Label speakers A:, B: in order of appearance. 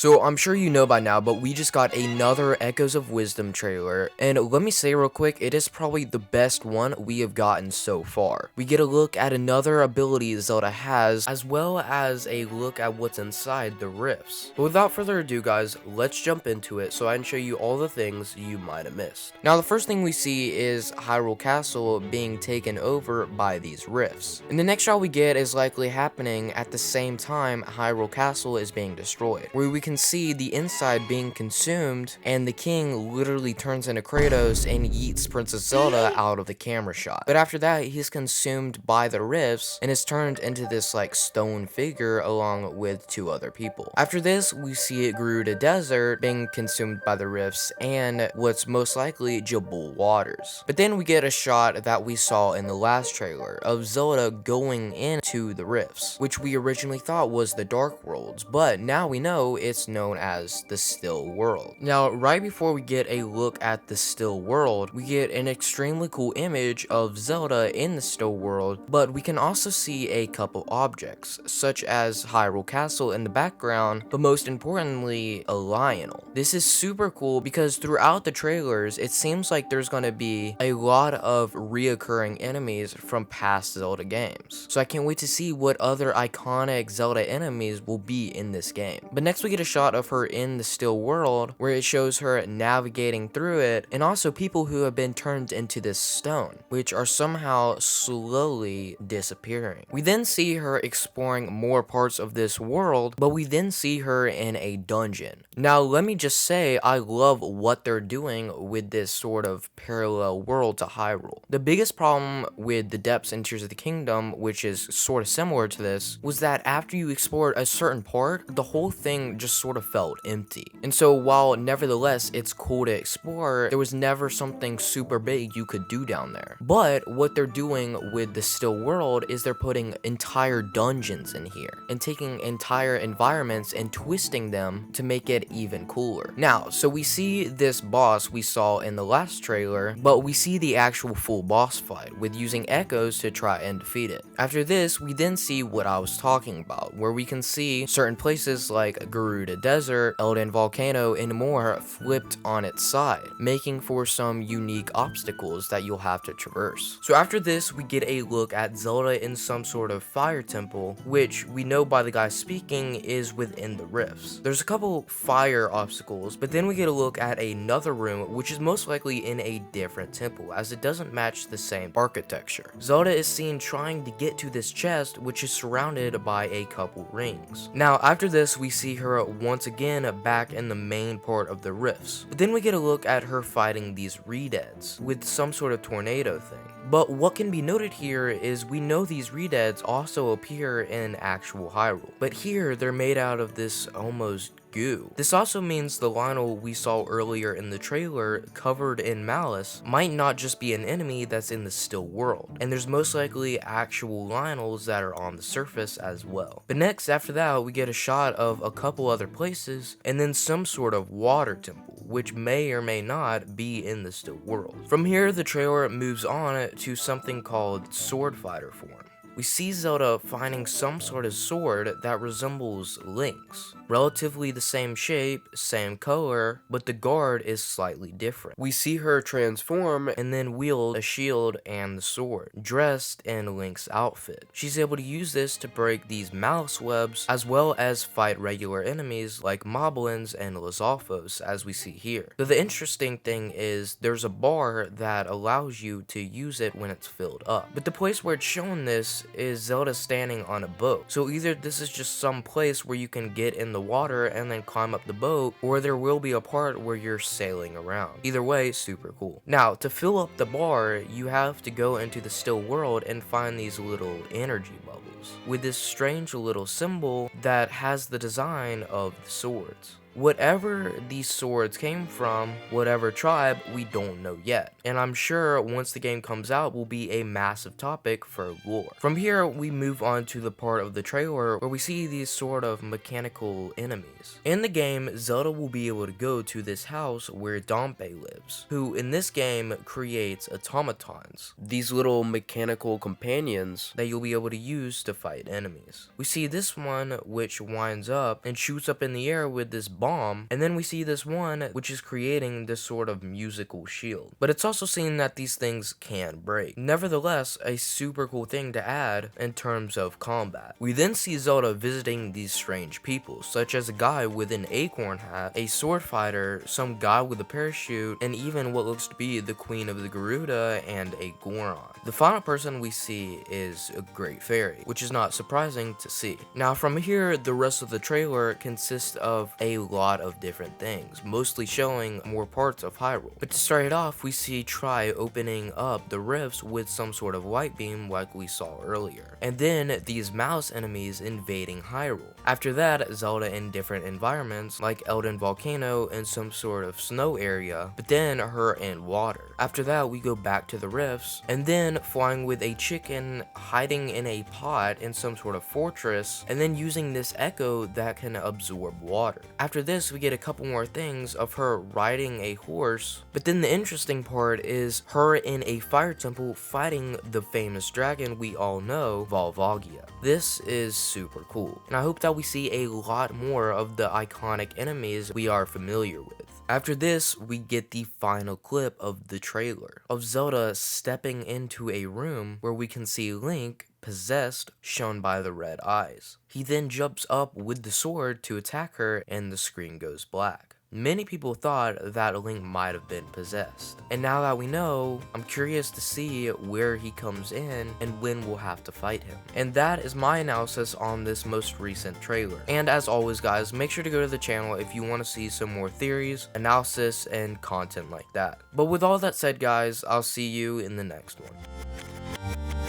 A: So I'm sure you know by now, but we just got another Echoes of Wisdom trailer, and let me say real quick, it is probably the best one we have gotten so far. We get a look at another ability Zelda has, as well as a look at what's inside the rifts. But without further ado guys, let's jump into it so I can show you all the things you might have missed. Now the first thing we see is Hyrule Castle being taken over by these rifts. And the next shot we get is likely happening at the same time Hyrule Castle is being destroyed, where we can see the inside being consumed, and the king literally turns into Kratos and yeets Princess Zelda out of the camera shot. But after that, he's consumed by the rifts and is turned into this like stone figure along with two other people. After this, we see Gerudo Desert being consumed by the rifts and what's most likely Jabul waters. But then we get a shot that we saw in the last trailer of Zelda going into the rifts, which we originally thought was the Dark Worlds, but now we know it's known as the Still World. Now, right before we get a look at the Still World, we get an extremely cool image of Zelda in the Still World, but we can also see a couple objects, such as Hyrule Castle in the background, but most importantly, a Lionel. This is super cool because throughout the trailers, it seems like there's going to be a lot of reoccurring enemies from past Zelda games. So I can't wait to see what other iconic Zelda enemies will be in this game. But next we get a shot of her in the Still World, where it shows her navigating through it, and also people who have been turned into this stone, which are somehow slowly disappearing. We then see her exploring more parts of this world, but we then see her in a dungeon. Now let me just say, I love what they're doing with this sort of parallel world to Hyrule. The biggest problem with the Depths and Tears of the Kingdom, which is sort of similar to this, was that after you explored a certain part, the whole thing just sort of felt empty. And so while nevertheless it's cool to explore, there was never something super big you could do down there. But what they're doing with the Still World is they're putting entire dungeons in here and taking entire environments and twisting them to make it even cooler. Now, so we see this boss we saw in the last trailer, but we see the actual full boss fight with using echoes to try and defeat it. After this, we then see what I was talking about, where we can see certain places like Gerudo Desert, Elden Volcano, and more flipped on its side, making for some unique obstacles that you'll have to traverse. So after this, we get a look at Zelda in some sort of fire temple, which we know by the guy speaking is within the rifts. There's a couple fire obstacles, but then we get a look at another room, which is most likely in a different temple, as it doesn't match the same architecture. Zelda is seen trying to get to this chest, which is surrounded by a couple rings. Now, after this, we see her once again back in the main part of the rifts. But then we get a look at her fighting these Redeads with some sort of tornado thing. But what can be noted here is we know these Redeads also appear in actual Hyrule, but here they're made out of this almost goo. This also means the Lionel we saw earlier in the trailer covered in malice might not just be an enemy that's in the Still World, and there's most likely actual Lionels that are on the surface as well. But next, after that, we get a shot of a couple other places and then some sort of water temple, which may or may not be in the Still World. From here, the trailer moves on to something called Sword Fighter form. We see Zelda finding some sort of sword that resembles Link's. Relatively the same shape, same color, but the guard is slightly different. We see her transform and then wield a shield and the sword, dressed in Link's outfit. She's able to use this to break these malice webs, as well as fight regular enemies like Moblins and Lizalfos, as we see here. But the interesting thing is there's a bar that allows you to use it when it's filled up. But the place where it's shown this is Zelda standing on a boat. So either this is just some place where you can get in the water and then climb up the boat, or there will be a part where you're sailing around. Either way, super cool. Now, to fill up the bar, you have to go into the Still World and find these little energy bubbles with this strange little symbol that has the design of the swords. Whatever these swords came from, whatever tribe, we don't know yet. And I'm sure once the game comes out will be a massive topic for lore. From here, we move on to the part of the trailer where we see these sort of mechanical enemies. In the game, Zelda will be able to go to this house where Dompe lives, who in this game creates automatons, these little mechanical companions that you'll be able to use to fight enemies. We see this one which winds up and shoots up in the air with this bomb, and then we see this one which is creating this sort of musical shield. But it's also seen that these things can break. Nevertheless, a super cool thing to add in terms of combat. We then see Zelda visiting these strange people, such as a guy with an acorn hat, a sword fighter, some guy with a parachute, and even what looks to be the Queen of the Garuda and a Goron. The final person we see is a Great Fairy, which is not surprising to see. Now from here, the rest of the trailer consists of a lot of different things, mostly showing more parts of Hyrule. But to start it off, we see Tri opening up the rifts with some sort of light beam like we saw earlier, and then these mouse enemies invading Hyrule. After that, Zelda in different environments like Elden Volcano and some sort of snow area, but then her in water. After that, we go back to the rifts, and then flying with a chicken hiding in a pot in some sort of fortress, and then using this echo that can absorb water. After this, we get a couple more things of her riding a horse, but then the interesting part is her in a fire temple fighting the famous dragon we all know, Volvagia. This is super cool, and I hope that we see a lot more of the iconic enemies we are familiar with. After this, we get the final clip of the trailer of Zelda stepping into a room where we can see Link possessed, shown by the red eyes. He then jumps up with the sword to attack her, and the screen goes black. Many people thought that Link might have been possessed, and now that we know, I'm curious to see where he comes in and when we'll have to fight him. And that is my analysis on this most recent trailer. And as always guys, make sure to go to the channel if you want to see some more theories, analysis, and content like that. But with all that said guys, I'll see you in the next one.